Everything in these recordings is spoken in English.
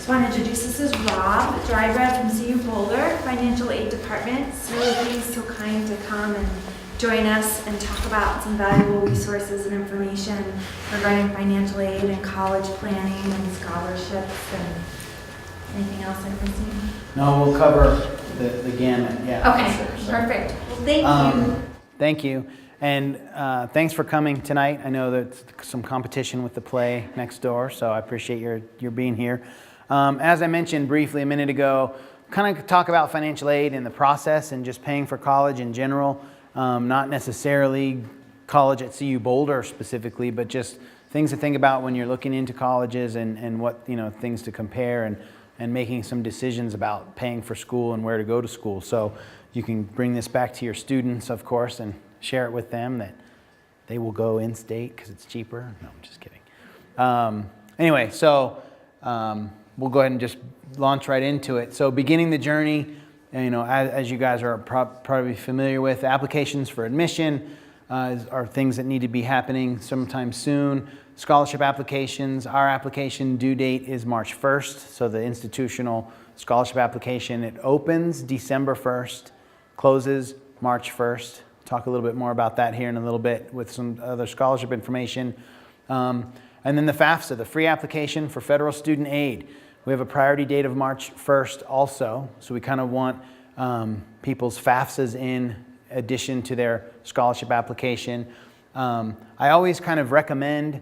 Just want to introduce, this is Rob, Drybread from CU Boulder, Financial Aid Department. So really pleased, so kind to come and join us and talk about some valuable resources and information regarding financial aid and college planning and scholarships and anything else I'm missing. No, we'll cover the gamut. Yeah. Okay, for sure. perfect. Well, thank you. Thank you. And thanks for coming tonight. I know there's some competition with the play next door, so I appreciate your being here. As I mentioned briefly a minute ago, kind of talk about financial aid and the process and just paying for college in general, not necessarily college at CU Boulder specifically, but just things to think about when you're looking into colleges and what, things to compare and making some decisions about paying for school and where to go to school. So you can bring this back to your students, of course, and share it with them that they will go in-state because it's cheaper. No, I'm just kidding. Anyway, so we'll go ahead and just launch right into it. So beginning the journey, as you guys are probably familiar with, applications for admission are things that need to be happening sometime soon. Scholarship applications, our application due date is March 1st. So the institutional scholarship application, it opens December 1st, closes March 1st. Talk a little bit more about that here in a little bit with some other scholarship information. And then the FAFSA, the free application for federal student aid. We have a priority date of March 1st also. So we kind of want people's FAFSAs in addition to their scholarship application. I always kind of recommend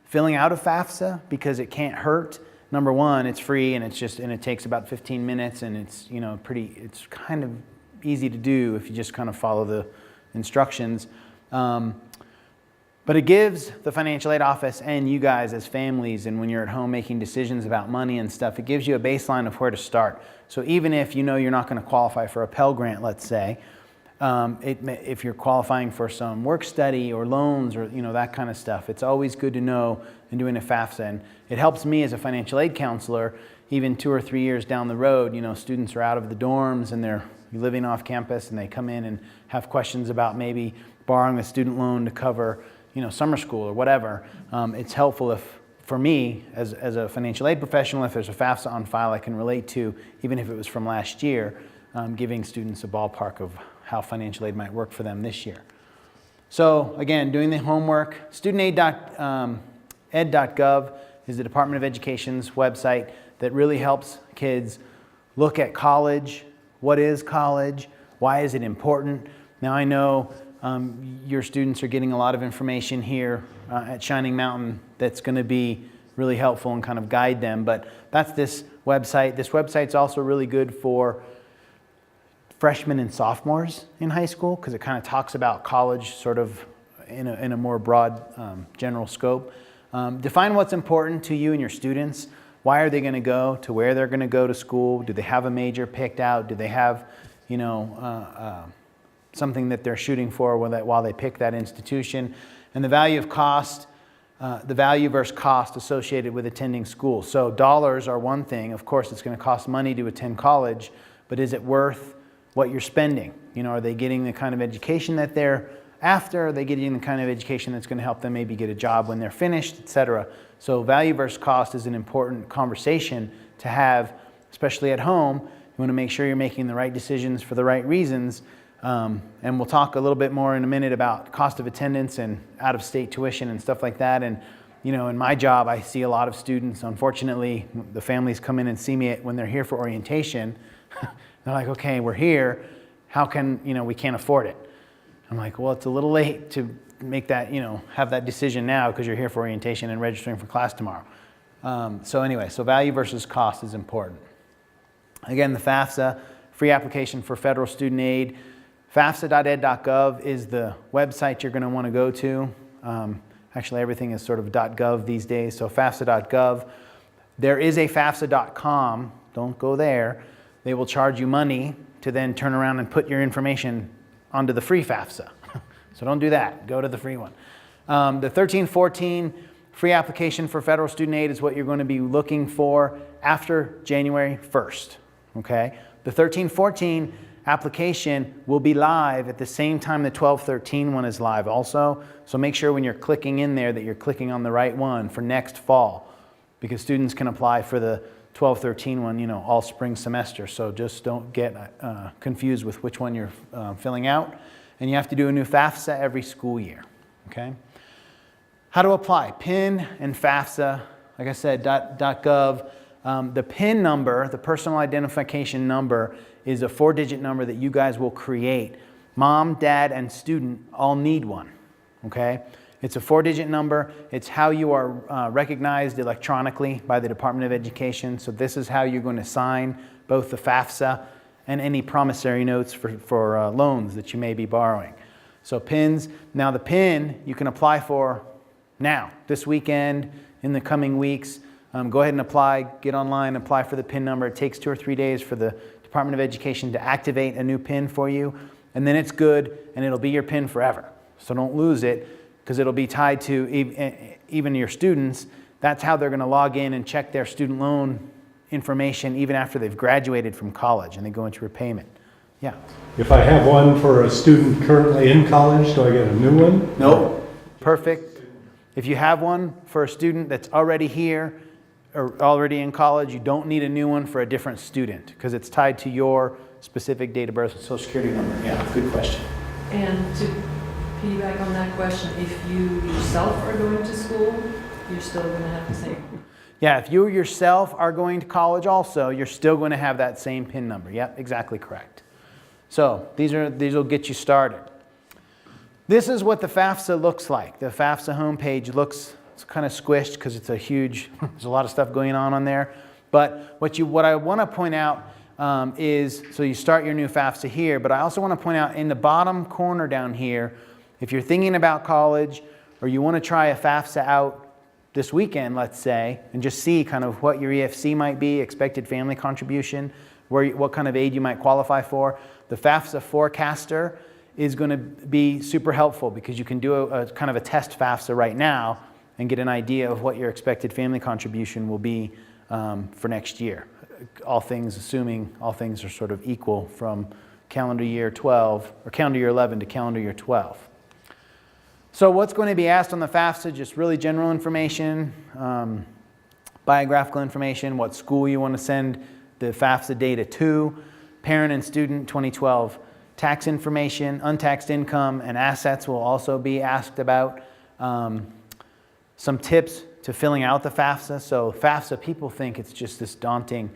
filling out a FAFSA because it can't hurt. Number one, it's free and it takes about 15 minutes and it's, it's kind of easy to do if you just kind of follow the instructions. But it gives the financial aid office and you guys as families and when you're at home making decisions about money and stuff, it gives you a baseline of where to start. So even if you're not going to qualify for a Pell Grant, let's say, if you're qualifying for some work study or loans or that kind of stuff, it's always good to know in doing a FAFSA. And it helps me as a financial aid counselor, even 2 or 3 years down the road, students are out of the dorms and they're living off campus and they come in and have questions about maybe borrowing a student loan to cover summer school or whatever. It's helpful for me as a financial aid professional, if there's a FAFSA on file I can relate to, even if it was from last year, giving students a ballpark of how financial aid might work for them this year. So again, doing the homework, studentaid.ed.gov is the Department of Education's website that really helps kids look at college. What is college? Why is it important? Now I know your students are getting a lot of information here at Shining Mountain that's going to be really helpful and kind of guide them, but that's this website. This website's also really good for freshmen and sophomores in high school because it kind of talks about college sort of in a more broad general scope. Define what's important to you and your students. Why are they going to go to where they're going to go to school? Do they have a major picked out? Do they have something that they're shooting for while they pick that institution? And the value of cost, the value versus cost associated with attending school. So dollars are one thing. Of course, it's going to cost money to attend college, but is it worth what you're spending? Are they getting the kind of education that they're after? Are they getting the kind of education that's going to help them maybe get a job when they're finished, etc.? So value versus cost is an important conversation to have, especially at home. You want to make sure you're making the right decisions for the right reasons. And we'll talk a little bit more in a minute about cost of attendance and out-of-state tuition and stuff like that. And in my job, I see a lot of students. Unfortunately, the families come in and see me when they're here for orientation. They're like, okay, we're here. How can, we can't afford it. I'm like, well, it's a little late to make that, have that decision now because you're here for orientation and registering for class tomorrow. So anyway, so value versus cost is important. Again, the FAFSA, free application for federal student aid. FAFSA.ed.gov is the website you're going to want to go to. Actually, everything is sort of .gov these days, so FAFSA.gov. There is a FAFSA.com. Don't go there. They will charge you money to then turn around and put your information onto the free FAFSA. So don't do that. Go to the free one. The 1314 free application for federal student aid is what you're going to be looking for after January 1st. Okay? The 1314 application will be live at the same time the 1213 one is live also. So make sure when you're clicking in there that you're clicking on the right one for next fall, because students can apply for the 12-13 one, all spring semester. So just don't get confused with which one you're filling out. And you have to do a new FAFSA every school year, okay? How to apply? PIN and FAFSA, like I said, .gov. The PIN number, the personal identification number, is a 4-digit number that you guys will create. Mom, dad, and student all need one, okay? It's a 4-digit number. It's how you are recognized electronically by the Department of Education. So this is how you're going to sign both the FAFSA and any promissory notes for loans that you may be borrowing. So PINs. Now the PIN you can apply for now, this weekend, in the coming weeks. Go ahead and apply, get online, apply for the PIN number. It takes 2 or 3 days for the Department of Education to activate a new PIN for you. And then it's good, and it'll be your PIN forever. So don't lose it, because it'll be tied to even your students. That's how they're going to log in and check their student loan information even after they've graduated from college and they go into repayment. Yeah? If I have one for a student currently in college, do I get a new one? Nope. Perfect. If you have one for a student that's already here or already in college, you don't need a new one for a different student because it's tied to your specific date of birth and social security number. Yeah, good question. And to piggyback on that question, if you yourself are going to school, you're still going to have the same. Yeah, if you yourself are going to college also, you're still going to have that same PIN number. Yep, exactly correct. So these will get you started. This is what the FAFSA looks like. The FAFSA homepage looks, it's kind of squished because it's a huge, there's a lot of stuff going on there. But what I want to point out is, so you start your new FAFSA here, but I also want to point out in the bottom corner down here, if you're thinking about college or you want to try a FAFSA out this weekend, let's say, and just see kind of what your EFC might be, expected family contribution, what kind of aid you might qualify for, the FAFSA forecaster is going to be super helpful because you can do a kind of a test FAFSA right now and get an idea of what your expected family contribution will be for next year. All things, assuming all things are sort of equal from calendar year 12 or calendar year 11 to calendar year 12. So what's going to be asked on the FAFSA? Just really general information, biographical information, what school you want to send the FAFSA data to, parent and student 2012 tax information, untaxed income and assets will also be asked about. Some tips to filling out the FAFSA. So FAFSA, people think it's just this daunting,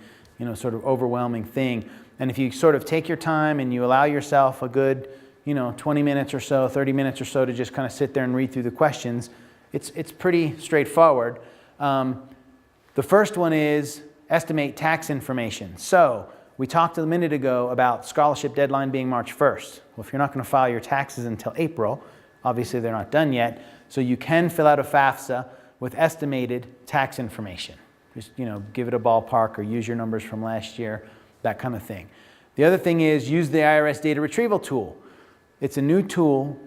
sort of overwhelming thing. And if you sort of take your time and you allow yourself a good 20 minutes or so, 30 minutes or so to just kind of sit there and read through the questions, it's pretty straightforward. The first one is estimate tax information. So we talked a minute ago about scholarship deadline being March 1st. Well, if you're not going to file your taxes until April, obviously they're not done yet, so you can fill out a FAFSA with estimated tax information. Just, give it a ballpark or use your numbers from last year, that kind of thing. The other thing is use the IRS data retrieval tool. It's a new tool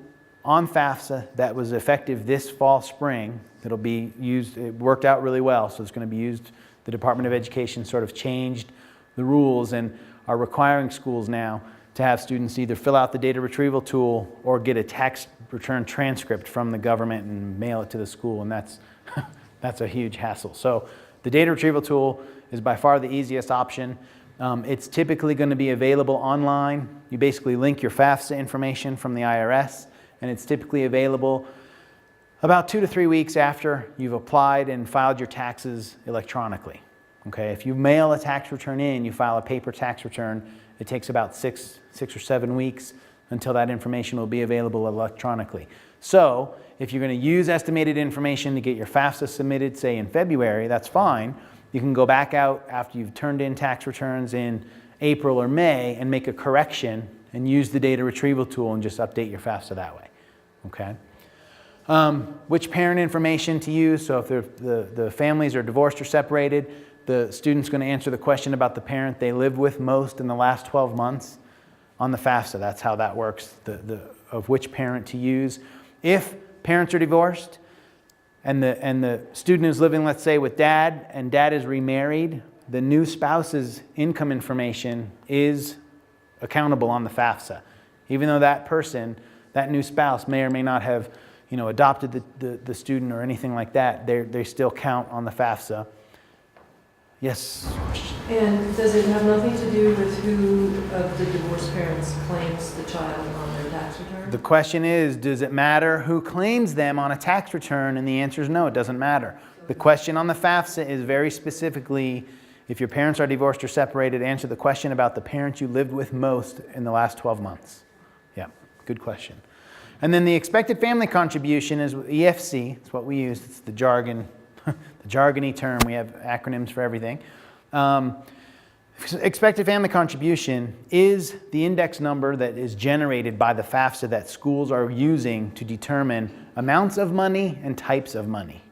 on FAFSA that was effective this fall, spring. It'll be used, it worked out really well, so it's going to be used. The Department of Education sort of changed the rules and are requiring schools now to have students either fill out the data retrieval tool or get a tax return transcript from the government and mail it to the school, and that's a huge hassle. So the data retrieval tool is by far the easiest option. It's typically going to be available online. You basically link your FAFSA information from the IRS, and it's typically available about 2 to 3 weeks after you've applied and filed your taxes electronically. Okay, if you mail a tax return in, you file a paper tax return, it takes about 6 or 7 weeks until that information will be available electronically. So if you're going to use estimated information to get your FAFSA submitted, say in February, that's fine. You can go back out after you've turned in tax returns in April or May and make a correction and use the data retrieval tool and just update your FAFSA that way. Okay. Which parent information to use? So if the families are divorced or separated, the student's going to answer the question about the parent they lived with most in the last 12 months on the FAFSA. That's how that works, of which parent to use. If parents are divorced and the student is living, let's say, with dad and dad is remarried, the new spouse's income information is accountable on the FAFSA. Even though that person, that new spouse, may or may not have adopted the student or anything like that, they still count on the FAFSA. Yes. And does it have nothing to do with who of the divorced parents claims the child on their tax return? The question is, does it matter who claims them on a tax return? And the answer is no, it doesn't matter. The question on the FAFSA is very specifically, if your parents are divorced or separated, answer the question about the parents you lived with most in the last 12 months. Yeah, good question. And then the expected family contribution is EFC. It's what we use. It's the jargon, the jargony term. We have acronyms for everything. Expected family contribution is the index number that is generated by the FAFSA that schools are using to determine amounts of money and types of money.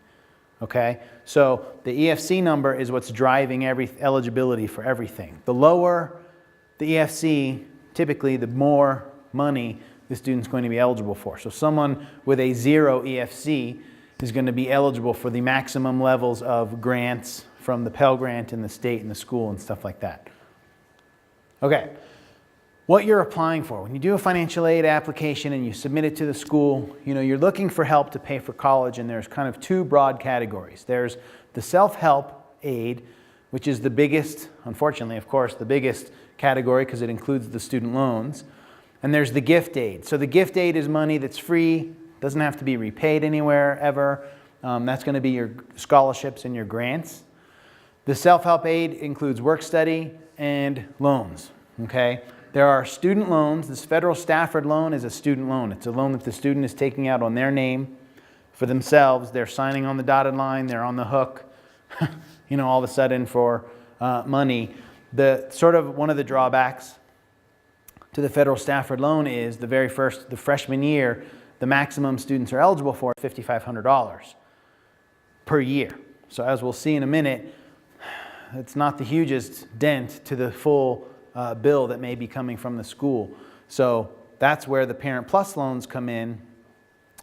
Okay? So the EFC number is what's driving eligibility for everything. The lower the EFC, typically the more money the student's going to be eligible for. So someone with a 0 EFC is going to be eligible for the maximum levels of grants from the Pell Grant and the state and the school and stuff like that. Okay, what you're applying for. When you do a financial aid application and you submit it to the school, you're looking for help to pay for college, and there's kind of two broad categories. There's the self-help aid, which is the biggest, unfortunately, of course, the biggest category because it includes the student loans. And there's the gift aid. So the gift aid is money that's free, doesn't have to be repaid anywhere ever. That's going to be your scholarships and your grants. The self-help aid includes work study and loans. Okay? There are student loans. This federal Stafford loan is a student loan. It's a loan that the student is taking out on their name for themselves. They're signing on the dotted line. They're on the hook, all of a sudden for money. The sort of one of the drawbacks to the federal Stafford loan is the freshman year, the maximum students are eligible for is $5,500 per year. So as we'll see in a minute, it's not the hugest dent to the full bill that may be coming from the school. So that's where the Parent Plus loans come in.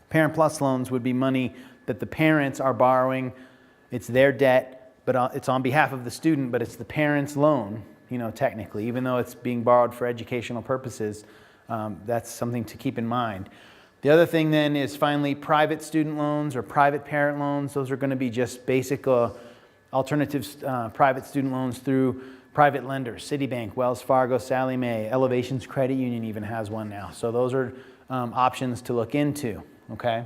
Parent Plus loans would be money that the parents are borrowing. It's their debt, but it's on behalf of the student, but it's the parent's loan, technically, even though it's being borrowed for educational purposes. That's something to keep in mind. The other thing then is finally private student loans or private parent loans. Those are going to be just basic alternatives, private student loans through private lenders, Citibank, Wells Fargo, Sallie Mae, Elevations Credit Union even has one now. So those are options to look into, okay?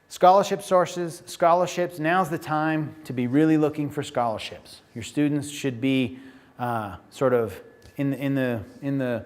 Scholarship sources, scholarships, now's the time to be really looking for scholarships. Your students should be sort of in the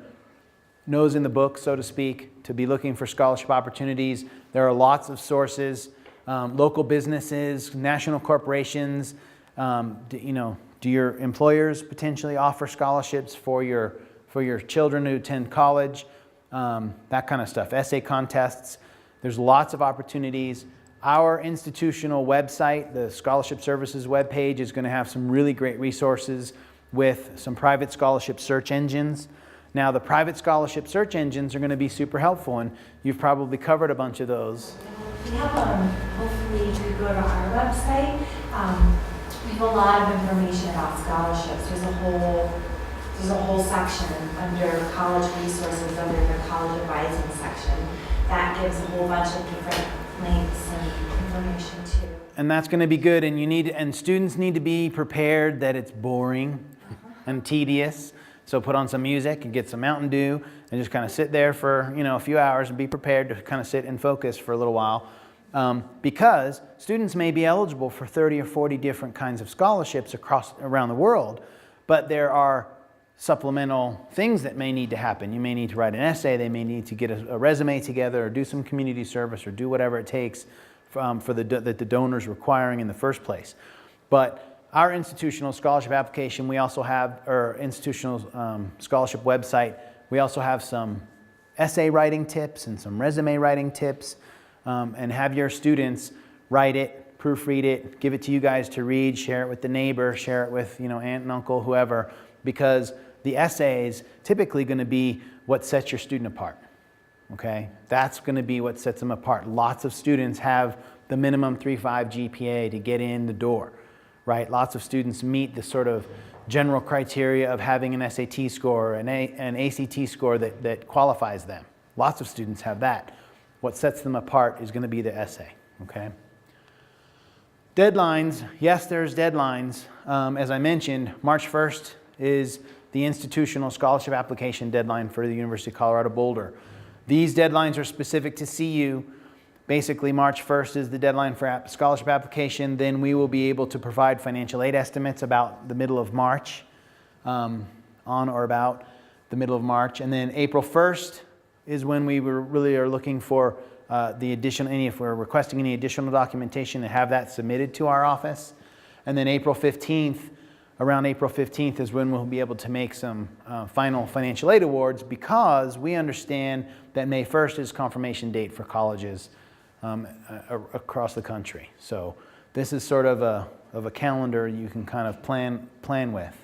nose in the book, so to speak, to be looking for scholarship opportunities. There are lots of sources, local businesses, national corporations. Do your employers potentially offer scholarships for your children who attend college? That kind of stuff. Essay contests. There's lots of opportunities. Our institutional website, the Scholarship Services webpage, is going to have some really great resources with some private scholarship search engines. Now, the private scholarship search engines are going to be super helpful, and you've probably covered a bunch of those. We have, hopefully you could go to our website. We have a lot of information about scholarships. There's a whole section under college resources, under the college advising section, that gives a whole bunch of different links and information too. And that's going to be good, and students need to be prepared that it's boring and tedious. So put on some music and get some Mountain Dew and just kind of sit there for a few hours and be prepared to kind of sit and focus for a little while. Because students may be eligible for 30 or 40 different kinds of scholarships around the world, but there are supplemental things that may need to happen. You may need to write an essay, they may need to get a resume together or do some community service or do whatever it takes that the donor's requiring in the first place. But our institutional scholarship application, we also have, or institutional scholarship website, we also have some essay writing tips and some resume writing tips, and have your students write it, proofread it, give it to you guys to read, share it with the neighbor, share it with aunt and uncle, whoever, because the essay is typically going to be what sets your student apart. Okay, that's going to be what sets them apart. Lots of students have the minimum 3.5 GPA to get in the door. Right? Lots of students meet the sort of general criteria of having an SAT score, an ACT score that qualifies them. Lots of students have that. What sets them apart is going to be the essay. Okay? Deadlines. Yes, there's deadlines. as I mentioned, March 1st is the institutional scholarship application deadline for the University of Colorado Boulder. These deadlines are specific to CU. Basically, March 1st is the deadline for scholarship application. Then we will be able to provide financial aid estimates about the middle of March, on or about the middle of March. And then April 1st is when we really are looking for the additional, if we're requesting any additional documentation, to have that submitted to our office. And then April 15th, around April 15th is when we'll be able to make some final financial aid awards, because we understand that May 1st is confirmation date for colleges across the country. So this is sort of a calendar you can kind of plan with.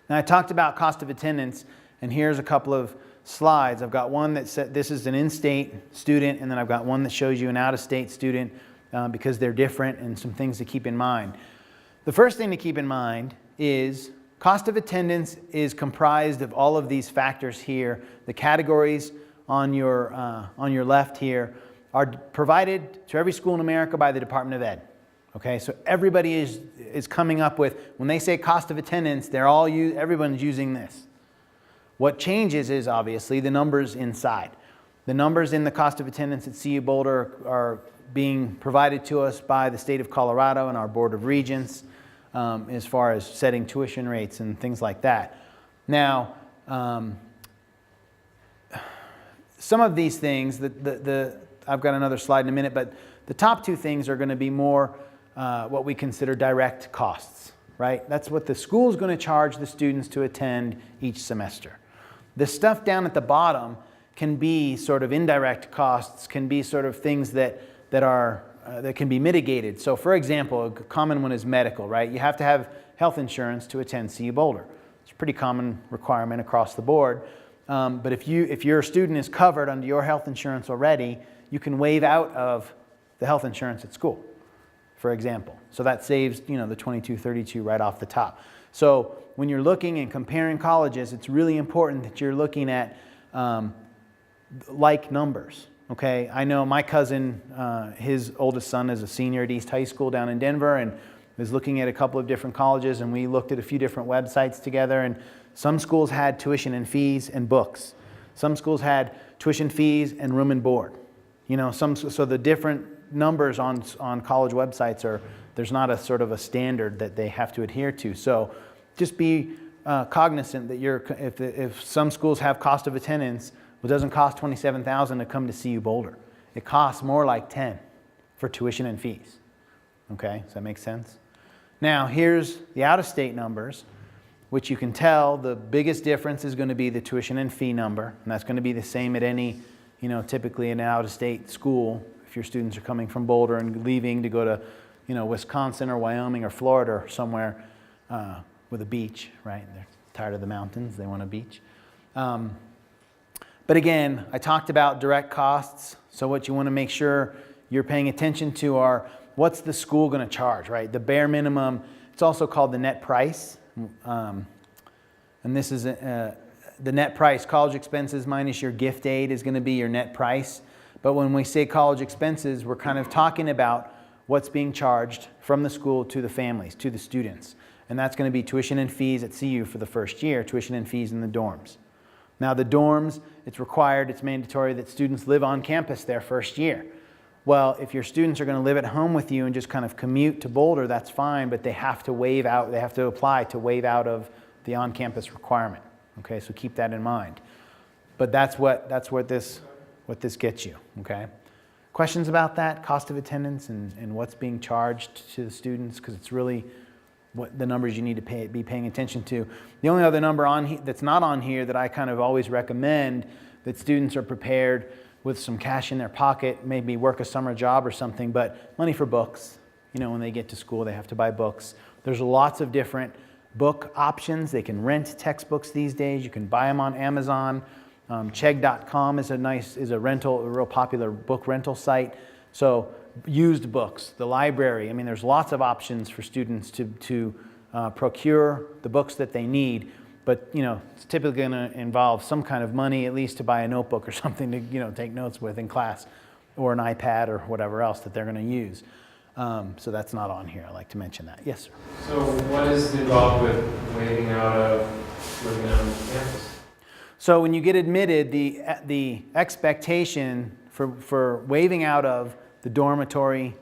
Now, I talked about cost of attendance, and here's a couple of slides. I've got one that said this is an in-state student, and then I've got one that shows you an out-of-state student, because they're different, and some things to keep in mind. The first thing to keep in mind is cost of attendance is comprised of all of these factors here. The categories on your left here are provided to every school in America by the Department of Ed. Okay, so everybody is coming up with, when they say cost of attendance, everyone's using this. What changes is obviously the numbers inside. The numbers in the cost of attendance at CU Boulder are being provided to us by the state of Colorado and our Board of Regents, as far as setting tuition rates and things like that. Now, some of these things, I've got another slide in a minute, but the top two things are going to be more what we consider direct costs, right? That's what the school's going to charge the students to attend each semester. The stuff down at the bottom can be sort of indirect costs, can be sort of things that can be mitigated. So for example, a common one is medical, right? You have to have health insurance to attend CU Boulder. It's a pretty common requirement across the board. But if your student is covered under your health insurance already, you can waive out of the health insurance at school, for example. So that saves, the $22.32 right off the top. So when you're looking and comparing colleges, it's really important that you're looking at like numbers. Okay, I know my cousin, his oldest son is a senior at East High School down in Denver, and was looking at a couple of different colleges, and we looked at a few different websites together, and some schools had tuition and fees and books. Some schools had tuition fees and room and board. So the different numbers on college websites there's not a sort of a standard that they have to adhere to. So just be cognizant that if some schools have cost of attendance, it doesn't cost $27,000 to come to CU Boulder. It costs more like $10,000 for tuition and fees. Okay, does that make sense? Now, here's the out-of-state numbers, which you can tell the biggest difference is going to be the tuition and fee number, and that's going to be the same at any, typically an out-of-state school. If your students are coming from Boulder and leaving to go to, Wisconsin or Wyoming or Florida or somewhere with a beach, right? They're tired of the mountains, they want a beach. But again, I talked about direct costs. So what you want to make sure you're paying attention to are what's the school going to charge, right? The bare minimum. It's also called the net price. And this is the net price. College expenses minus your gift aid is going to be your net price. But when we say college expenses, we're kind of talking about what's being charged from the school to the families, to the students. And that's going to be tuition and fees at CU for the first year, tuition and fees in the dorms. Now the dorms, it's required, it's mandatory that students live on campus their first year. Well, if your students are going to live at home with you and just kind of commute to Boulder, that's fine, but they have to apply to waive out of the on-campus requirement. Okay, so keep that in mind. But that's what this gets you, okay? Questions about that, cost of attendance and what's being charged to the students, because it's really what the numbers you need to be paying attention to. The only other number that's not on here that I kind of always recommend that students are prepared with some cash in their pocket, maybe work a summer job or something, but money for books. When they get to school, they have to buy books. There's lots of different book options. They can rent textbooks these days. You can buy them on Amazon. Chegg.com is a real popular book rental site. So used books, the library. There's lots of options for students to procure the books that they need. But it's typically going to involve some kind of money, at least to buy a notebook or something to take notes with in class, or an iPad or whatever else that they're going to use. So that's not on here. I like to mention that. Yes, sir. So what is involved with waiving out of living on campus? So when you get admitted, the expectation for waiving out of the dormitory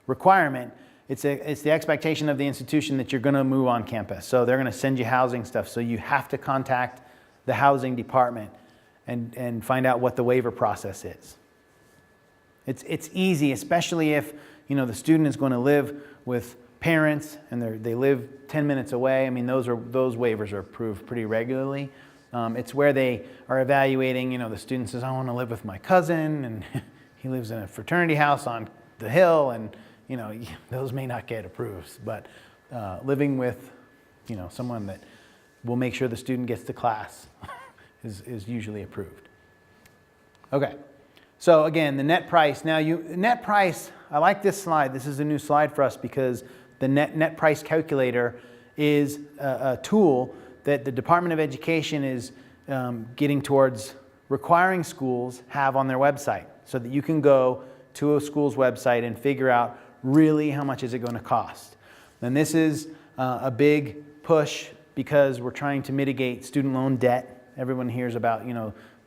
requirement, it's the expectation of the institution that you're going to move on campus. So they're going to send you housing stuff. So you have to contact the housing department and find out what the waiver process is. It's easy, especially if the student is going to live with parents and they live 10 minutes away. I mean, those waivers are approved pretty regularly. It's where they are evaluating. The student says, I want to live with my cousin, and he lives in a fraternity house on the hill, and those may not get approved. But living with someone that will make sure the student gets to class is usually approved. Okay. So again, the net price. Now, net price, I like this slide. This is a new slide for us because the net price calculator is a tool that the Department of Education is getting towards requiring schools have on their website, so that you can go to a school's website and figure out really how much is it going to cost. And this is a big push because we're trying to mitigate student loan debt. Everyone hears about,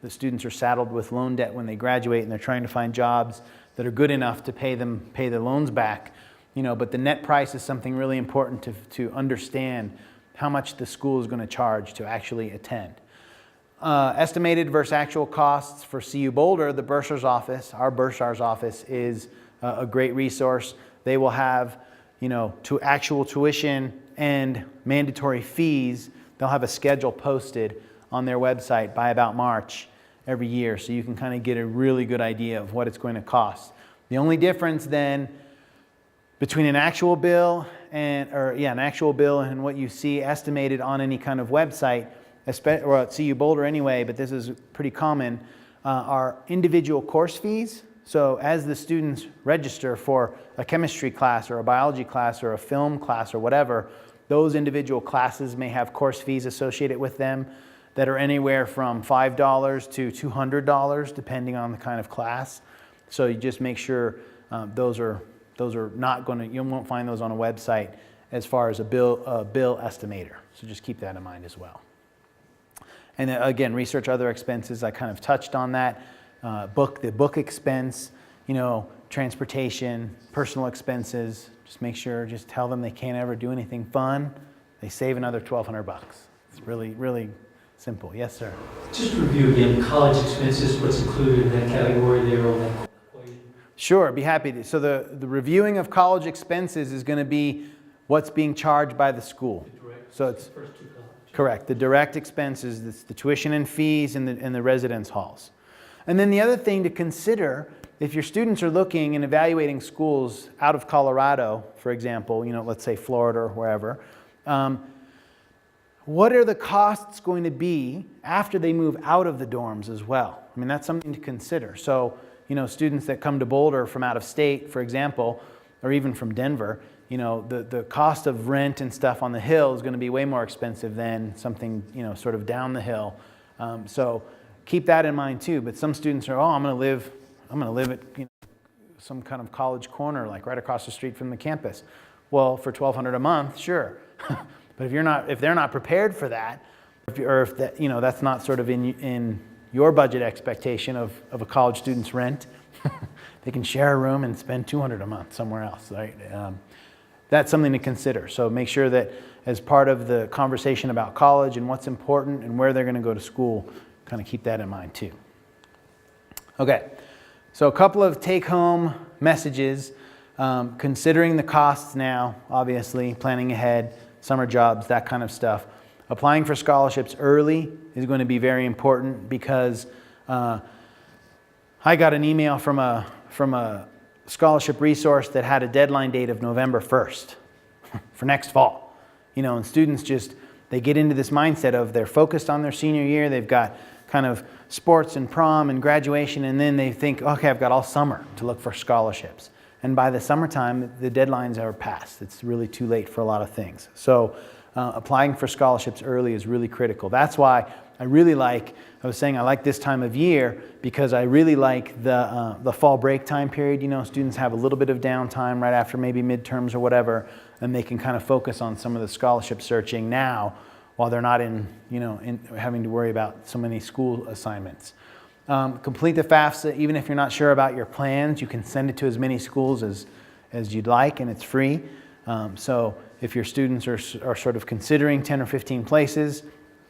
the students are saddled with loan debt when they graduate, and they're trying to find jobs that are good enough to pay their loans back. But the net price is something really important to understand how much the school is going to charge to actually attend. Estimated versus actual costs for CU Boulder, the bursar's office, our bursar's office is a great resource. They will have, to actual tuition and mandatory fees. They'll have a schedule posted on their website by about March every year, so you can kind of get a really good idea of what it's going to cost. The only difference then between an actual bill and what you see estimated on any kind of website, or at CU Boulder anyway, but this is pretty common, are individual course fees. So as the students register for a chemistry class or a biology class or a film class or whatever, those individual classes may have course fees associated with them that are anywhere from $5 to $200 depending on the kind of class. So you just make sure those are not going to, you won't find those on a website as far as a bill estimator. So just keep that in mind as well. And then again, research other expenses. I kind of touched on that. The book expense, transportation, personal expenses. Just make sure, just tell them they can't ever do anything fun. They save another $1,200. It's really, really simple. Yes, sir. Just review again, college expenses, what's included in that category there on that equation? Sure, be happy to. So the reviewing of college expenses is going to be what's being charged by the school. So it's First two columns. correct. The direct expenses, it's the tuition and fees and the residence halls. And then the other thing to consider, if your students are looking and evaluating schools out of Colorado, for example, let's say Florida or wherever, what are the costs going to be after they move out of the dorms as well? I mean, that's something to consider. So, students that come to Boulder from out of state, for example, or even from Denver, the cost of rent and stuff on the hill is going to be way more expensive than something, sort of down the hill. So keep that in mind too. But some students are, I'm going to live at some kind of college corner, like right across the street from the campus. Well, for $1,200 a month, sure. But if they're not prepared for that, if that, that's not sort of in your budget expectation of a college student's rent, they can share a room and spend $200 a month somewhere else, right? That's something to consider. So make sure that as part of the conversation about college and what's important and where they're going to go to school, kind of keep that in mind too. Okay, so a couple of take-home messages. Considering the costs now, obviously, planning ahead, summer jobs, that kind of stuff. Applying for scholarships early is going to be very important because I got an email from a scholarship resource that had a deadline date of November 1st for next fall. And students they get into this mindset of they're focused on their senior year, they've got kind of sports and prom and graduation, and then they think, okay, I've got all summer to look for scholarships. And by the summertime, the deadlines are passed. It's really too late for a lot of things. So applying for scholarships early is really critical. That's why I really like, I was saying I like this time of year because I really like the fall break time period. You know, students have a little bit of downtime right after maybe midterms or whatever, and they can kind of focus on some of the scholarship searching now while they're not in having to worry about so many school assignments. Complete the FAFSA. Even if you're not sure about your plans, you can send it to as many schools as you'd like, and it's free. So if your students are sort of considering 10 or 15 places,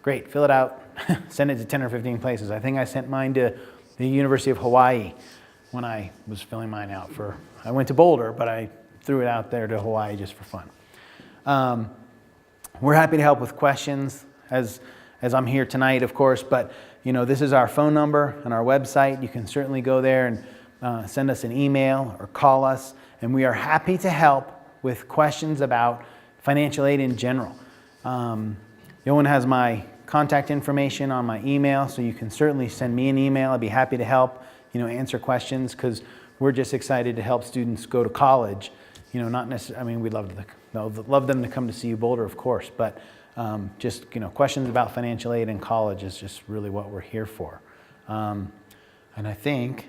great, fill it out, send it to 10 or 15 places. I think I sent mine to the University of Hawaii when I was filling mine out I went to Boulder, but I threw it out there to Hawaii just for fun. We're happy to help with questions as I'm here tonight, of course, but this is our phone number and our website. You can certainly go there and send us an email or call us, and we are happy to help with questions about financial aid in general. Yoan has my contact information on my email, so you can certainly send me an email. I'd be happy to help, answer questions, because we're just excited to help students go to college. Not necessarily, I mean, we'd love them to come to CU Boulder, of course, but just, questions about financial aid in college is just really what we're here for. And I think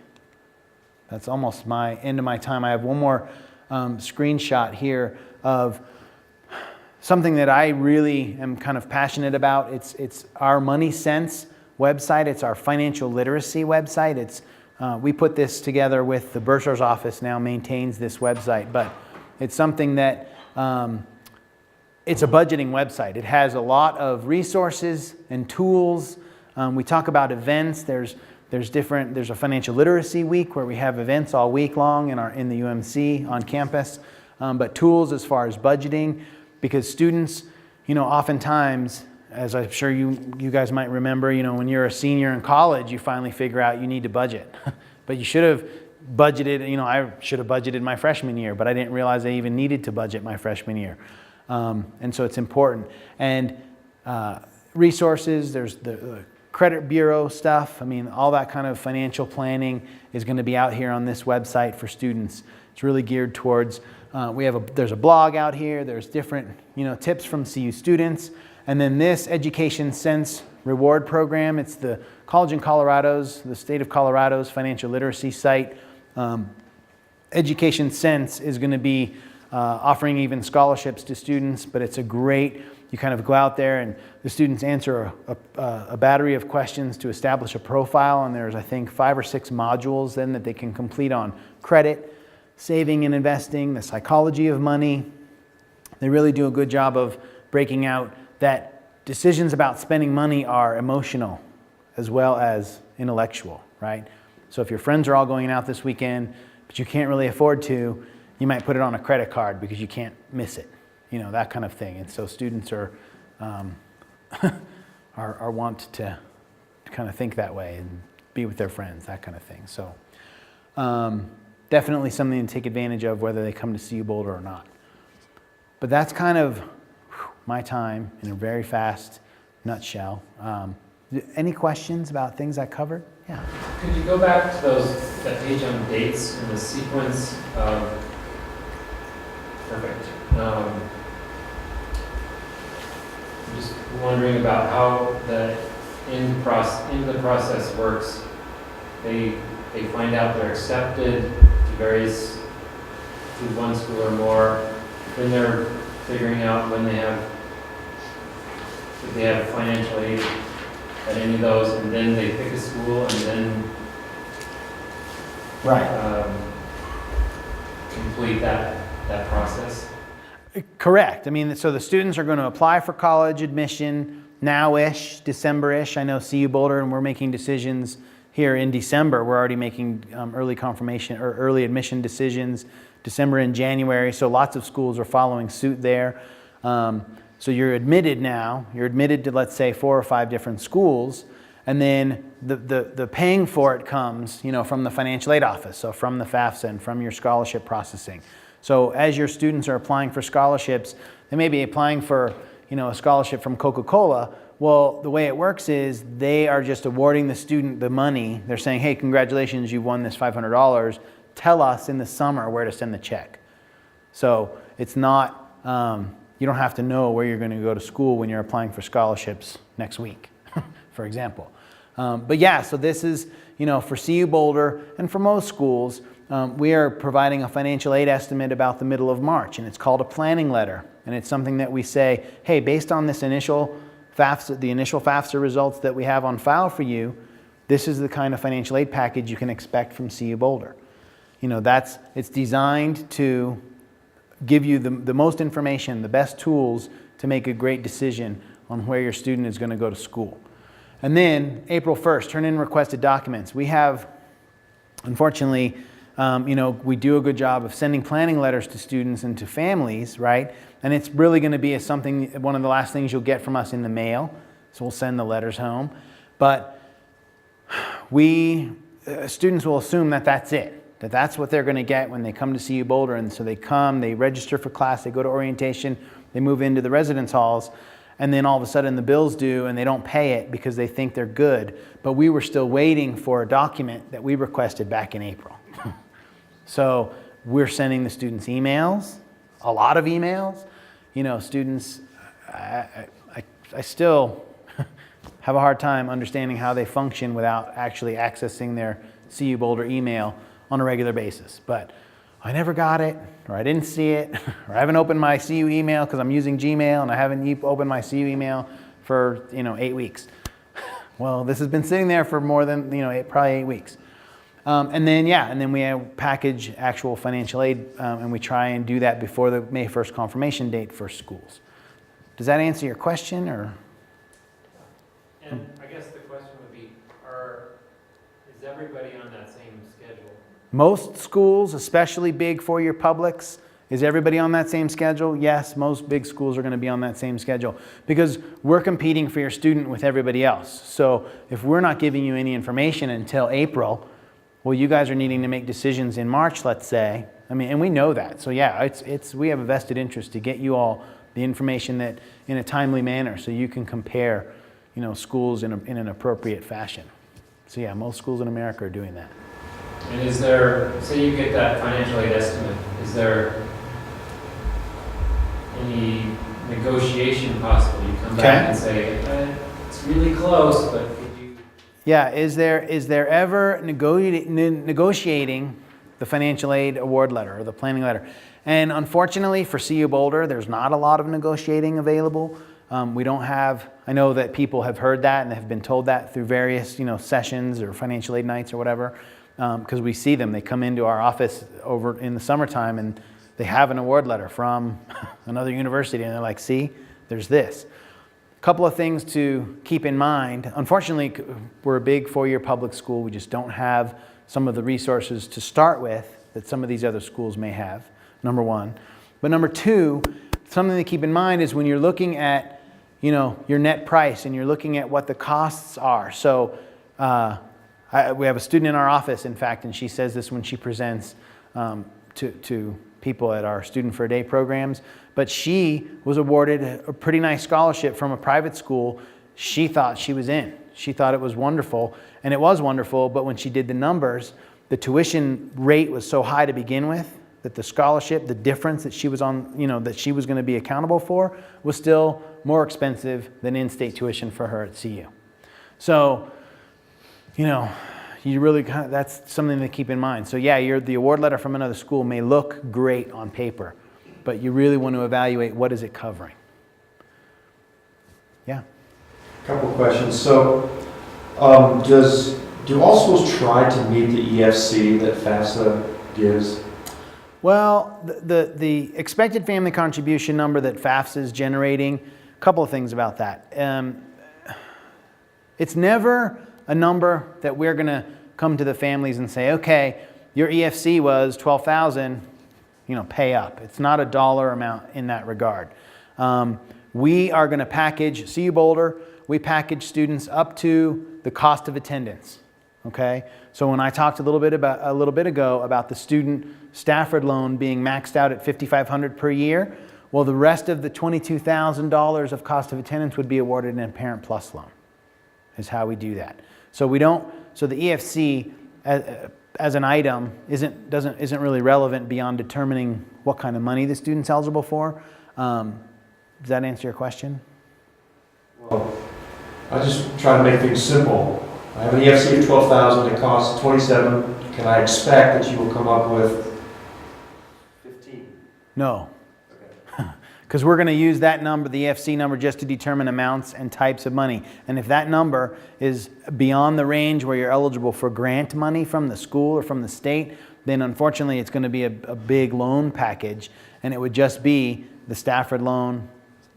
that's almost my end of my time. I have one more screenshot here of something that I really am kind of passionate about. It's our Money Sense website. It's our financial literacy website. We put this together with the bursar's office now maintains this website, but it's something that it's a budgeting website. It has a lot of resources and tools. We talk about events. There's a financial literacy week where we have events all week long in the UMC on campus, but tools as far as budgeting, because students, oftentimes, as I'm sure you guys might remember, when you're a senior in college, you finally figure out you need to budget. But you should have budgeted, I should have budgeted my freshman year, but I didn't realize I even needed to budget my freshman year. And so it's important. And resources, there's the credit bureau stuff. I mean, all that kind of financial planning is going to be out here on this website for students. It's really geared towards, there's a blog out here, there's different, tips from CU students. And then this Education Sense reward program, it's the the state of Colorado's financial literacy site. Education Sense is going to be offering even scholarships to students, but it's a great, you kind of go out there and the students answer a battery of questions to establish a profile, and there's, I think, 5 or 6 modules then that they can complete on credit, saving and investing, the psychology of money. They really do a good job of breaking out that decisions about spending money are emotional as well as intellectual, right? So if your friends are all going out this weekend, but you can't really afford to, you might put it on a credit card because you can't miss it, that kind of thing. And so students are want to kind of think that way and be with their friends, that kind of thing. So definitely something to take advantage of whether they come to CU Boulder or not. But that's kind of my time in a very fast nutshell. Any questions about things I covered? Yeah. Could you go back to that page on dates and the sequence? Perfect. I'm just wondering about how the in the process works. They find out they're accepted to one school or more. Then they're figuring out if they have financial aid at any of those, and then they pick a school and then complete that process. Correct. I mean, so the students are going to apply for college admission now-ish, December-ish. I know CU Boulder, and we're making decisions here in December. We're already making early confirmation or early admission decisions, December and January. So lots of schools are following suit there. So you're admitted now. You're admitted to, let's say, 4 or 5 different schools, and then the paying for it comes, from the financial aid office, so from the FAFSA and from your scholarship processing. So as your students are applying for scholarships, they may be applying for, a scholarship from Coca-Cola. Well, the way it works is they are just awarding the student the money. They're saying, hey, congratulations, you won this $500. Tell us in the summer where to send the check. So it's not, you don't have to know where you're going to go to school when you're applying for scholarships next week for example. But yeah, so this is, for CU Boulder and for most schools, we are providing a financial aid estimate about the middle of March, and it's called a planning letter. And it's something that we say, hey, based on this initial FAFSA, the initial FAFSA results that we have on file for you, this is the kind of financial aid package you can expect from CU Boulder. It's designed to give you the most information, the best tools to make a great decision on where your student is going to go to school. And then April 1st, turn in requested documents. We have, unfortunately, we do a good job of sending planning letters to students and to families, right? And it's really going to be one of the last things you'll get from us in the mail. So we'll send the letters home. But students will assume that that's it, that that's what they're going to get when they come to CU Boulder. And so they come, they register for class, they go to orientation, they move into the residence halls, and then all of a sudden the bill's due and they don't pay it because they think they're good. But we were still waiting for a document that we requested back in April. So we're sending the students emails, a lot of emails. Students, I still have a hard time understanding how they function without actually accessing their CU Boulder email on a regular basis. But I never got it, or I didn't see it, or I haven't opened my CU email because I'm using Gmail and I haven't opened my CU email for 8 weeks. Well, this has been sitting there for more than probably 8 weeks. And then we package actual financial aid, and we try and do that before the May 1st confirmation date for schools. Does that answer your question, or? And I guess the question would be, is everybody on that same schedule? Most schools, especially big four-year publics, is everybody on that same schedule? Yes, most big schools are going to be on that same schedule because we're competing for your student with everybody else. So if we're not giving you any information until April, well, you guys are needing to make decisions in March, let's say. And we know that. So yeah, we have a vested interest to get you all the information that in a timely manner so you can compare, schools in an appropriate fashion. So yeah, most schools in America are doing that. And is there, say you get that financial aid estimate, is there any negotiation possible? You come back and say, it's really close, but could you? Yeah, is there ever negotiating the financial aid award letter or the planning letter? And unfortunately for CU Boulder, there's not a lot of negotiating available. We don't have, I know that people have heard that and have been told that through various, sessions or financial aid nights or whatever, because we see them. They come into our office over in the summertime and they have an award letter from another university and they're like, see, there's this. A couple of things to keep in mind. Unfortunately, we're a big four-year public school. We just don't have some of the resources to start with that some of these other schools may have, number one. But number two, something to keep in mind is when you're looking at your net price and you're looking at what the costs are. So we have a student in our office, in fact, and she says this when she presents to people at our Student for a Day programs, but she was awarded a pretty nice scholarship from a private school. She thought she was in. She thought it was wonderful, and it was wonderful, but when she did the numbers, the tuition rate was so high to begin with that the scholarship, the difference that she was on, that she was going to be accountable for was still more expensive than in-state tuition for her at CU. So, you really that's something to keep in mind. So yeah, the award letter from another school may look great on paper, but you really want to evaluate what is it covering. Yeah. Couple questions. So, do all schools try to meet the EFC that FAFSA gives? Well, the expected family contribution number that FAFSA is generating, a couple of things about that. It's never a number that we're going to come to the families and say, okay, your EFC was $12,000, pay up. It's not a dollar amount in that regard. We are going to package, CU Boulder, we package students up to the cost of attendance. Okay, so when I talked a little bit ago about the student Stafford loan being maxed out at $5,500 per year, well, the rest of the $22,000 of cost of attendance would be awarded in a Parent Plus loan. Is how we do that. So the EFC as an item isn't really relevant beyond determining what kind of money the student's eligible for. Does that answer your question? Well, I just try to make things simple. I have an EFC of 12,000, it costs 27. Can I expect that you will come up with 15? No. Because we're going to use that number, the EFC number, just to determine amounts and types of money. And if that number is beyond the range where you're eligible for grant money from the school or from the state, then unfortunately it's going to be a big loan package, and it would just be the Stafford loan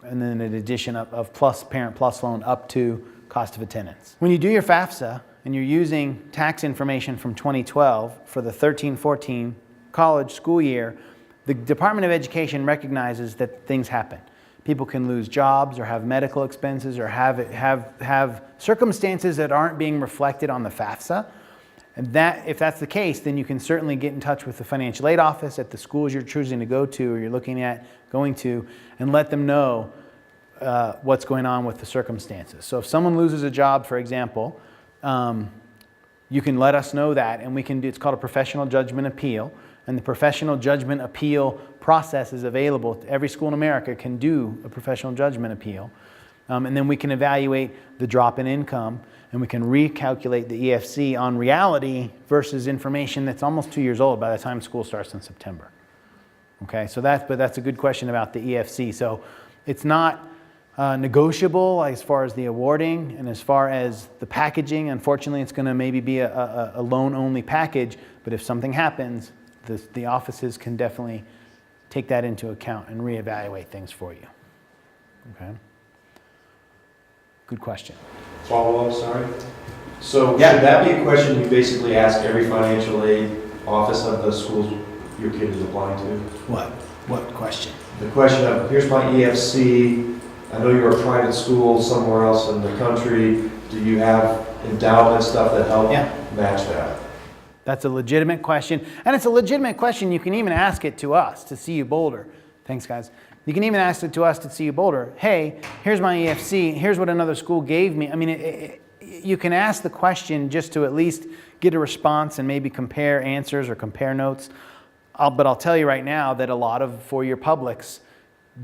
and then an addition of plus parent plus loan up to cost of attendance. When you do your FAFSA and you're using tax information from 2012 for the 13-14 college school year, the Department of Education recognizes that things happen. People can lose jobs or have medical expenses or have circumstances that aren't being reflected on the FAFSA. And that, if that's the case, then you can certainly get in touch with the financial aid office at the schools you're choosing to go to or you're looking at going to, and let them know what's going on with the circumstances. So if someone loses a job, for example, you can let us know that, and we can do, it's called a professional judgment appeal. And the professional judgment appeal process is available. Every school in America can do a professional judgment appeal. And then we can evaluate the drop in income, and we can recalculate the EFC on reality versus information that's almost 2 years old by the time school starts in September. Okay, so that's a good question about the EFC. So it's not negotiable as far as the awarding and as far as the packaging. Unfortunately, it's going to maybe be a loan-only package, but if something happens, the offices can definitely take that into account and reevaluate things for you. Okay. Good question. Follow up, sorry. So Yeah. should that be a question you basically ask every financial aid office of the schools your kid is applying to? What question? The question of, here's my EFC, I know you're a private school somewhere else in the country, do you have endowment stuff that help match that? That's a legitimate question. And it's a legitimate question. You can even ask it to us, to CU Boulder. Thanks, guys. You can even ask it to us, to CU Boulder. Hey, here's my EFC. Here's what another school gave me. I mean, you can ask the question just to at least get a response and maybe compare answers or compare notes. But I'll tell you right now that a lot of four-year publics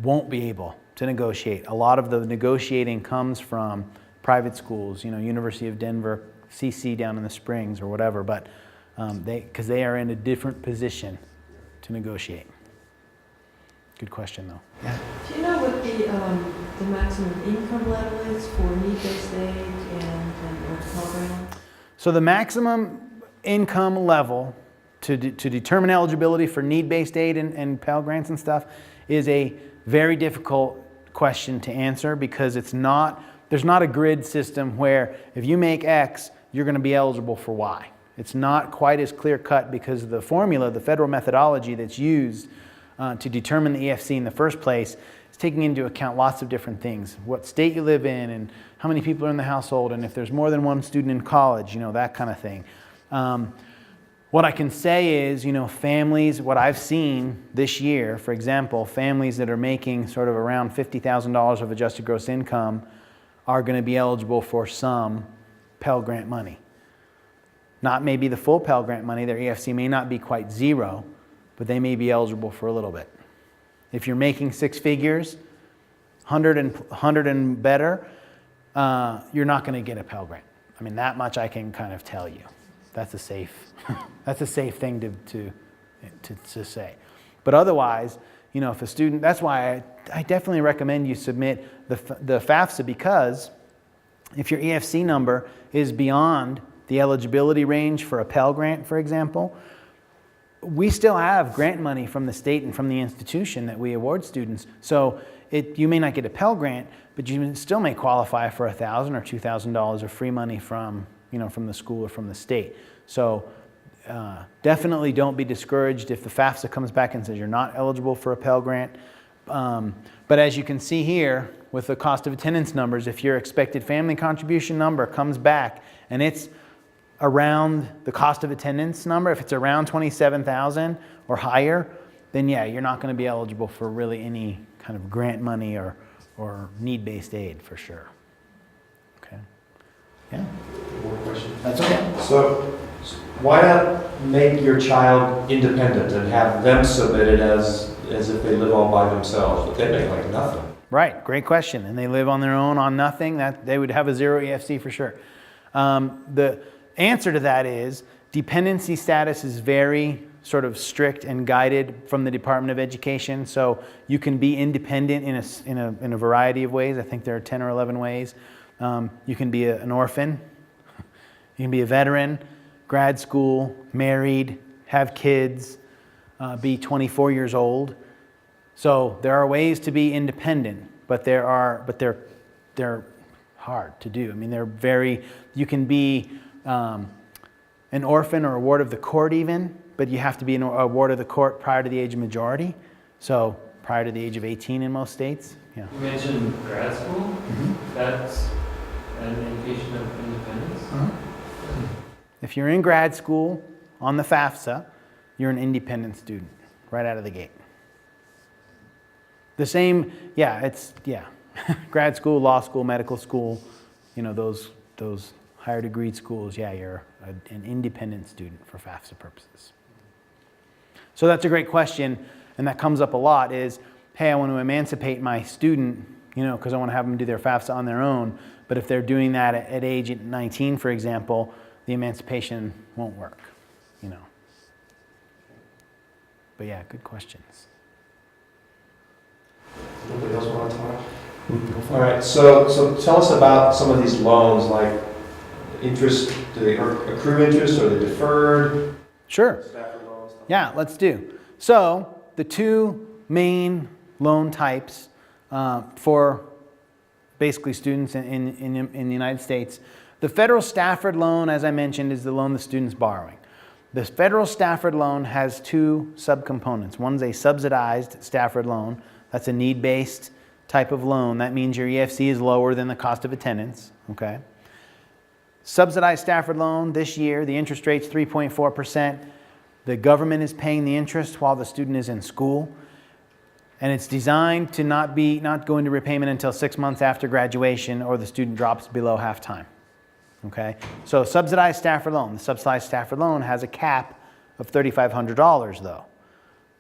won't be able to negotiate. A lot of the negotiating comes from private schools, University of Denver, CC down in the Springs or whatever, but because they are in a different position to negotiate. Good question, though. Yeah. Do you know what the maximum income level is for need-based aid and Pell Grant? So the maximum income level to determine eligibility for need-based aid and Pell Grants and stuff is a very difficult question to answer because there's not a grid system where if you make X, you're going to be eligible for Y. It's not quite as clear-cut because the formula, the federal methodology that's used to determine the EFC in the first place is taking into account lots of different things. What state you live in and how many people are in the household and if there's more than one student in college, that kind of thing. What I can say is, families, what I've seen this year, for example, families that are making sort of around $50,000 of adjusted gross income are going to be eligible for some Pell Grant money. Not maybe the full Pell Grant money. Their EFC may not be quite zero, but they may be eligible for a little bit. If you're making six figures, 100 and better, you're not going to get a Pell Grant. I mean, that much I can kind of tell you. That's a safe thing to say. But otherwise, if a student, that's why I definitely recommend you submit the FAFSA, because if your EFC number is beyond the eligibility range for a Pell Grant, for example, we still have grant money from the state and from the institution that we award students. So you may not get a Pell Grant, but you still may qualify for $1,000 or $2,000 of free money from the school or from the state. So definitely don't be discouraged if the FAFSA comes back and says you're not eligible for a Pell Grant. But as you can see here with the cost of attendance numbers, if your expected family contribution number comes back and it's around the cost of attendance number, if it's around 27,000 or higher, then yeah, you're not going to be eligible for really any kind of grant money or need-based aid for sure. Okay. Yeah. More questions? That's okay. So why not make your child independent and have them submit it as if they live all by themselves, but they make like nothing? Right, great question. And they live on their own on nothing, that they would have a 0 EFC for sure. The answer to that is dependency status is very sort of strict and guided from the Department of Education. So you can be independent in a variety of ways. I think there are 10 or 11 ways. You can be an orphan, you can be a veteran, grad school, married, have kids, be 24 years old. So there are ways to be independent, but they're hard to do. I mean, you can be an orphan or a ward of the court even, but you have to be a ward of the court prior to the age of majority. So prior to the age of 18 in most states. Yeah. You mentioned grad school. Mm-hmm. That's an indication of independence. Uh-huh. If you're in grad school on the FAFSA, you're an independent student right out of the gate. The same, grad school, law school, medical school, those higher degree schools, you're an independent student for FAFSA purposes. So that's a great question, and that comes up a lot is, hey, I want to emancipate my student, because I want to have them do their FAFSA on their own, but if they're doing that at age 19, for example, the emancipation won't work, But yeah, good questions. Nobody else want to talk? All right, so tell us about some of these loans, like interest, do they accrue interest, or are they deferred? Sure. Stafford loans, stuff? Yeah, let's do. So the two main loan types for basically students in the United States. The federal Stafford loan, as I mentioned, is the loan the student's borrowing. The federal Stafford loan has two subcomponents. One's a subsidized Stafford loan. That's a need-based type of loan. That means your EFC is lower than the cost of attendance. Okay. Subsidized Stafford loan this year, the interest rate's 3.4%. The government is paying the interest while the student is in school. And it's designed to not go into repayment until 6 months after graduation or the student drops below half-time. Okay? So subsidized Stafford loan. The subsidized Stafford loan has a cap of $3,500 though.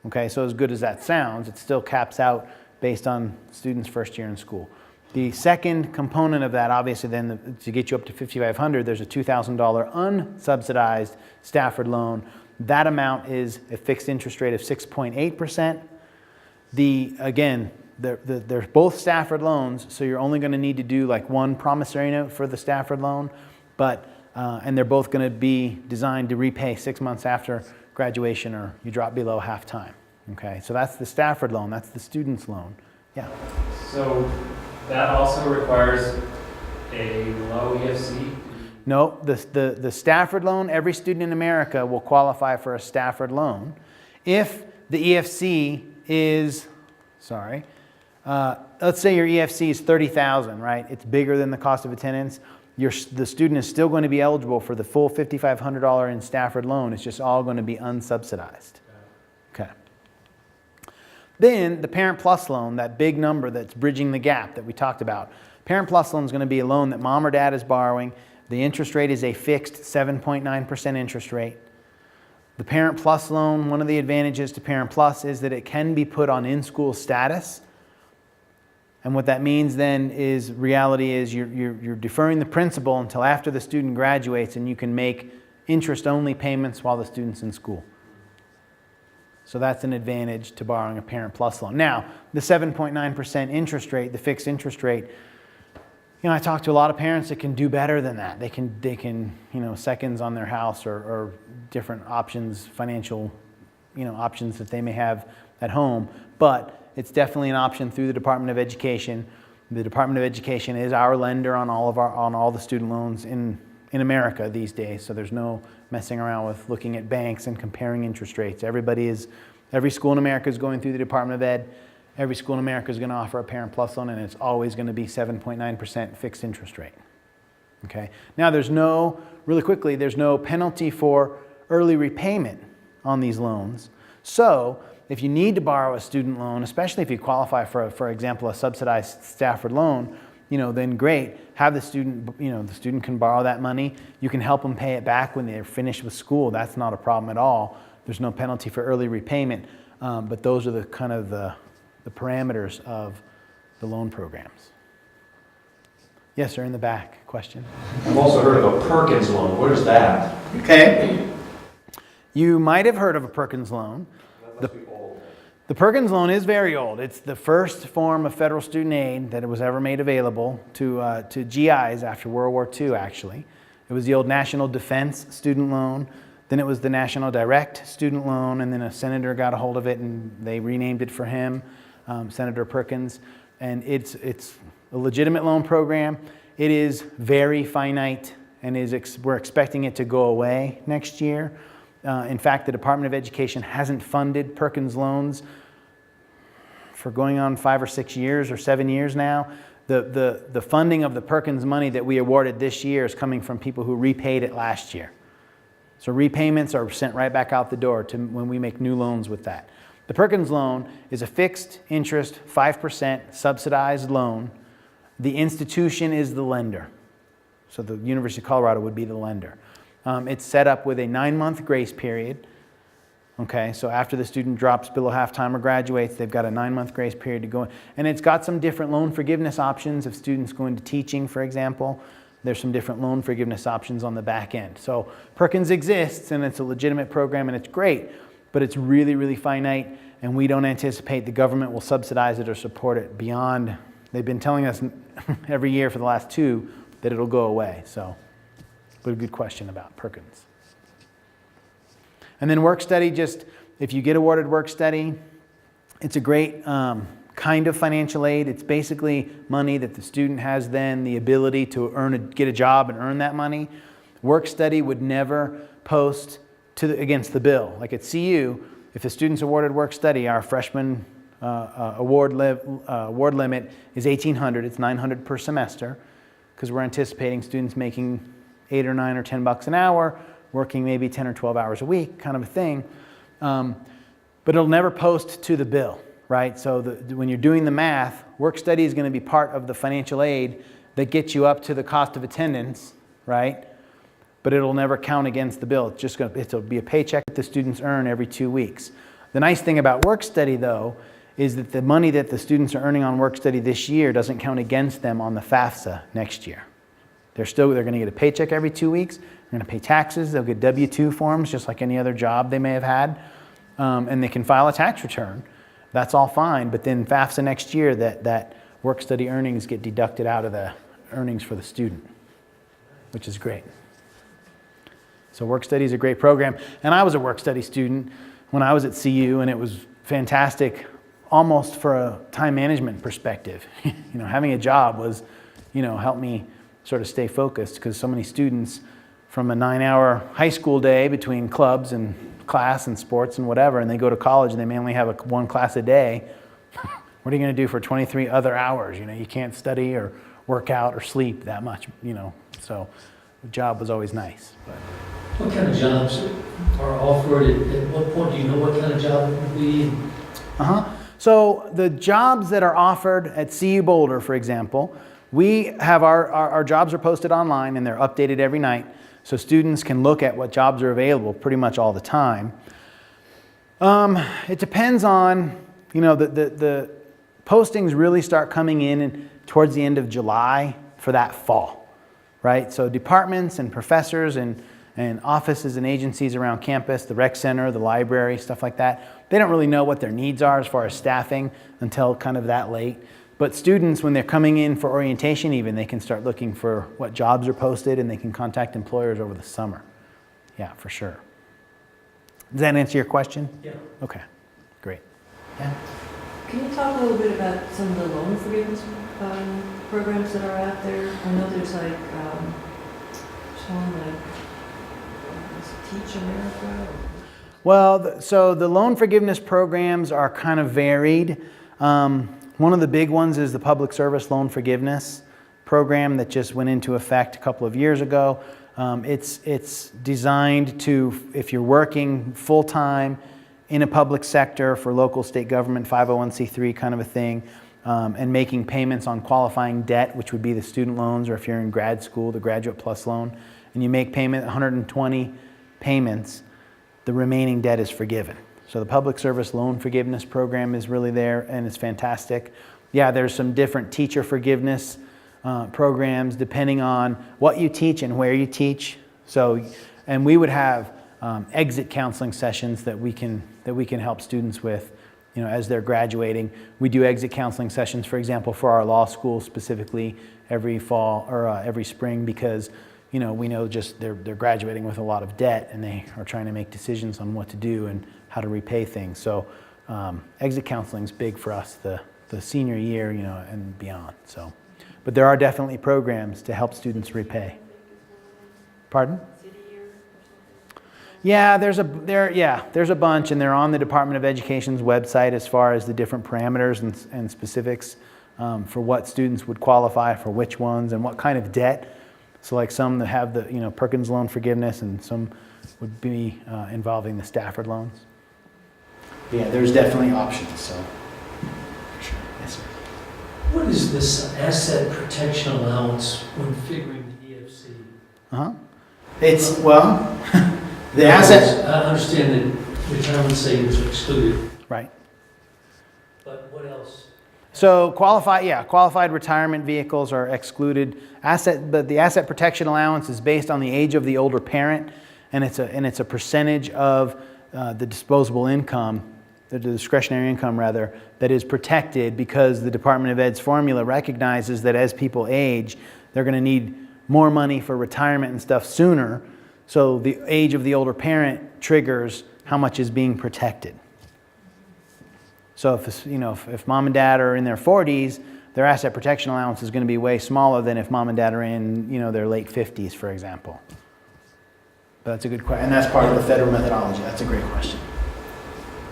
Okay, so as good as that sounds, it still caps out based on students' first year in school. The second component of that, obviously then, to get you up to $5,500, there's a $2,000 unsubsidized Stafford loan. That amount is a fixed interest rate of 6.8%. They're both Stafford loans, so you're only going to need to do like one promissory note for the Stafford loan, and they're both going to be designed to repay 6 months after graduation or you drop below half-time. Okay, so that's the Stafford loan, that's the student's loan. Yeah. So that also requires a low EFC? No, the Stafford loan, every student in America will qualify for a Stafford loan. If the EFC is, let's say your EFC is $30,000, right? It's bigger than the cost of attendance. The student is still going to be eligible for the full $5,500 in Stafford loan. It's just all going to be unsubsidized. Okay. Then the Parent Plus loan, that big number that's bridging the gap that we talked about. Parent Plus loan is going to be a loan that mom or dad is borrowing. The interest rate is a fixed 7.9% interest rate. The Parent Plus loan, one of the advantages to Parent Plus is that it can be put on in-school status. And what that means then is, reality is you're deferring the principal until after the student graduates, and you can make interest-only payments while the student's in school. So that's an advantage to borrowing a Parent Plus loan. Now, the 7.9% interest rate, the fixed interest rate, I talk to a lot of parents that can do better than that. They can seconds on their house or different options, financial, options that they may have at home. But it's definitely an option through the Department of Education. The Department of Education is our lender on all the student loans in America these days. So there's no messing around with looking at banks and comparing interest rates. Every school in America is going through the Department of Ed. Every school in America is going to offer a Parent Plus loan, and it's always going to be 7.9% fixed interest rate. Okay. Now there's no penalty for early repayment on these loans. So if you need to borrow a student loan, especially if you qualify for example, a subsidized Stafford loan, then great. Have the student, the student can borrow that money. You can help them pay it back when they're finished with school. That's not a problem at all. There's no penalty for early repayment. But those are the parameters of the loan programs. Yes, sir, in the back. Question? I've also heard of a Perkins loan. What is that? Okay. You might have heard of a Perkins loan. That must be old. The Perkins loan is very old. It's the first form of federal student aid that was ever made available to GIs after World War II, actually. It was the old National Defense Student Loan. Then it was the National Direct Student Loan, and then a senator got a hold of it and they renamed it for him, Senator Perkins. And it's a legitimate loan program. It is very finite and we're expecting it to go away next year. In fact, the Department of Education hasn't funded Perkins loans for going on 5 or 6 years or 7 years now. The funding of the Perkins money that we awarded this year is coming from people who repaid it last year. So repayments are sent right back out the door to when we make new loans with that. The Perkins loan is a fixed interest, 5% subsidized loan. The institution is the lender. So the University of Colorado would be the lender. It's set up with a 9-month grace period. Okay, so after the student drops below halftime or graduates, they've got a 9-month grace period to go. And it's got some different loan forgiveness options if students go into teaching, for example. There's some different loan forgiveness options on the back end. So Perkins exists and it's a legitimate program and it's great, but it's really, really finite and we don't anticipate the government will subsidize it or support it beyond, they've been telling us every year for the last 2 that it'll go away. So, but a good question about Perkins. And then work study, just if you get awarded work study, it's a great kind of financial aid. It's basically money that the student has then the ability to get a job and earn that money. Work study would never post against the bill. Like at CU, if the student's awarded work study, our freshman award limit is $1,800. It's $900 per semester because we're anticipating students making $8 or $9 or $10 an hour, working maybe 10 or 12 hours a week, kind of a thing. But it'll never post to the bill, right? So when you're doing the math, work study is going to be part of the financial aid that gets you up to the cost of attendance, right? But it'll never count against the bill. It'll be a paycheck that the students earn every 2 weeks. The nice thing about work study, though, is that the money that the students are earning on work study this year doesn't count against them on the FAFSA next year. They're going to get a paycheck every 2 weeks. They're going to pay taxes. They'll get W-2 forms just like any other job they may have had. And they can file a tax return. That's all fine. But then FAFSA next year, that work study earnings get deducted out of the earnings for the student, which is great. So work study is a great program. And I was a work study student when I was at CU, and it was fantastic almost for a time management perspective. Having a job was, helped me sort of stay focused because so many students from a 9-hour high school day between clubs and class and sports and whatever, and they go to college and they mainly have one class a day. What are you going to do for 23 other hours? You can't study or work out or sleep that much, So the job was always nice. But. What kind of jobs are offered? At what point do you know what kind of job it would be? So the jobs that are offered at CU Boulder, for example, we have our jobs are posted online and they're updated every night. So students can look at what jobs are available pretty much all the time. It depends on, the postings really start coming in towards the end of July for that fall, right? So departments and professors and offices and agencies around campus, the rec center, the library, stuff like that, they don't really know what their needs are as far as staffing until kind of that late. But students, when they're coming in for orientation even, they can start looking for what jobs are posted and they can contact employers over the summer. Yeah, for sure. Does that answer your question? Yeah. Okay, great. Yeah. Can you talk a little bit about some of the loan forgiveness programs that are out there? I know there's there's one Teach America. Well, so the loan forgiveness programs are kind of varied. One of the big ones is the Public Service Loan Forgiveness Program that just went into effect a couple of years ago. It's designed to, if you're working full-time in a public sector for local, state government, 501c3 kind of a thing, and making payments on qualifying debt, which would be the student loans, or if you're in grad school, the Graduate Plus loan, and you make payment 120 payments, the remaining debt is forgiven. So the Public Service Loan Forgiveness Program is really there, and it's fantastic. yeah, there's some different teacher forgiveness programs depending on what you teach and where you teach. So, and we would have exit counseling sessions that we can help students with, you know, as they're graduating. We do exit counseling sessions, for example, for our law school specifically every fall or every spring, because, you know, we know just they're graduating with a lot of debt and they are trying to make decisions on what to do and how to repay things. So exit counseling is big for us the senior year, you know, and beyond. So, but there are definitely programs to help students repay. Pardon? Yeah, there's a bunch, and they're on the Department of Education's website as far as the different parameters and specifics for what students would qualify for which ones and what kind of debt. So like some that have the, you know, Perkins loan forgiveness, and some would be involving the Stafford loans. Yeah, there's definitely options. So, sure. Yes, sir. What is this asset protection allowance when figuring the EFC? It's, well, the In other asset. words, I understand that retirement savings are excluded, Right. but what else? So qualified retirement vehicles are excluded. But the asset protection allowance is based on the age of the older parent, and it's a percentage of the disposable income, the discretionary income rather, that is protected, because the Department of Ed's formula recognizes that as people age, they're going to need more money for retirement and stuff sooner. So the age of the older parent triggers how much is being protected. So if mom and dad are in their 40s, their asset protection allowance is going to be way smaller than if mom and dad are in, you know, their late 50s, for example. But that's a good question, and that's part of the federal methodology. That's a great question.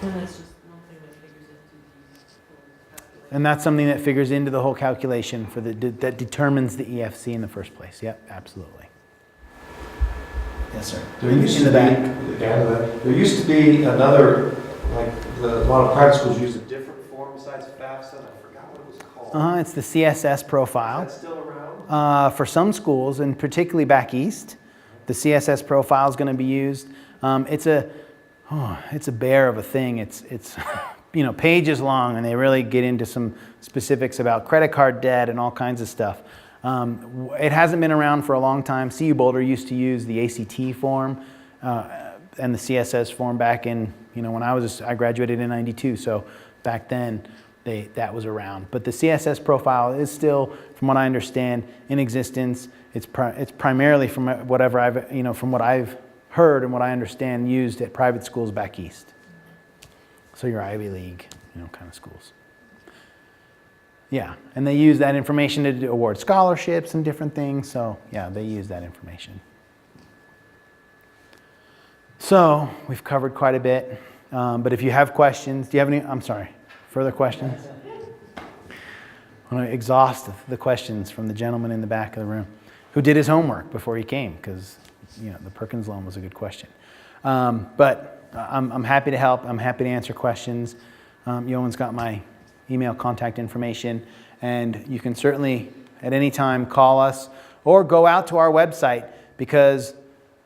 And that's just one thing that figures into the calculation. And that's something that figures into the whole calculation for that determines the EFC in the first place. Yep, absolutely. Yes, sir. There used In to the be, back. there used to be another, like, a lot of private schools use a different form besides FAFSA, and I forgot what it was called. It's the CSS profile. Is that still around? For some schools, and particularly back east, the CSS profile is going to be used. It's a bear of a thing. It's you know, pages long, and they really get into some specifics about credit card debt and all kinds of stuff. It hasn't been around for a long time. CU Boulder used to use the ACT form and the CSS form back in, you know, when I graduated in '92. So back then, that was around. But the CSS profile is still, from what I understand, in existence. It's primarily from what I've heard and what I understand, used at private schools back east. So your Ivy League, you know, kind of schools. Yeah, and they use that information to award scholarships and different things. So yeah, they use that information. So we've covered quite a bit. But if you have questions, do you have any? I'm sorry, further questions? I want to exhaust the questions from the gentleman in the back of the room who did his homework before he came, because, you know, the Perkins loan was a good question. But I'm happy to help. I'm happy to answer questions. Yoan's got my email contact information, and you can certainly at any time call us or go out to our website, because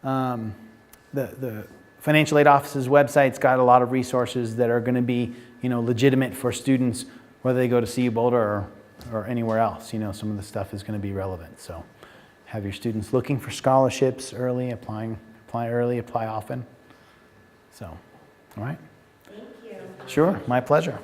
the financial aid office's website's got a lot of resources that are going to be, you know, legitimate for students, whether they go to CU Boulder or anywhere else. You know, some of the stuff is going to be relevant. So have your students looking for scholarships early, apply early, apply often. So, all right. Thank you. Sure, my pleasure.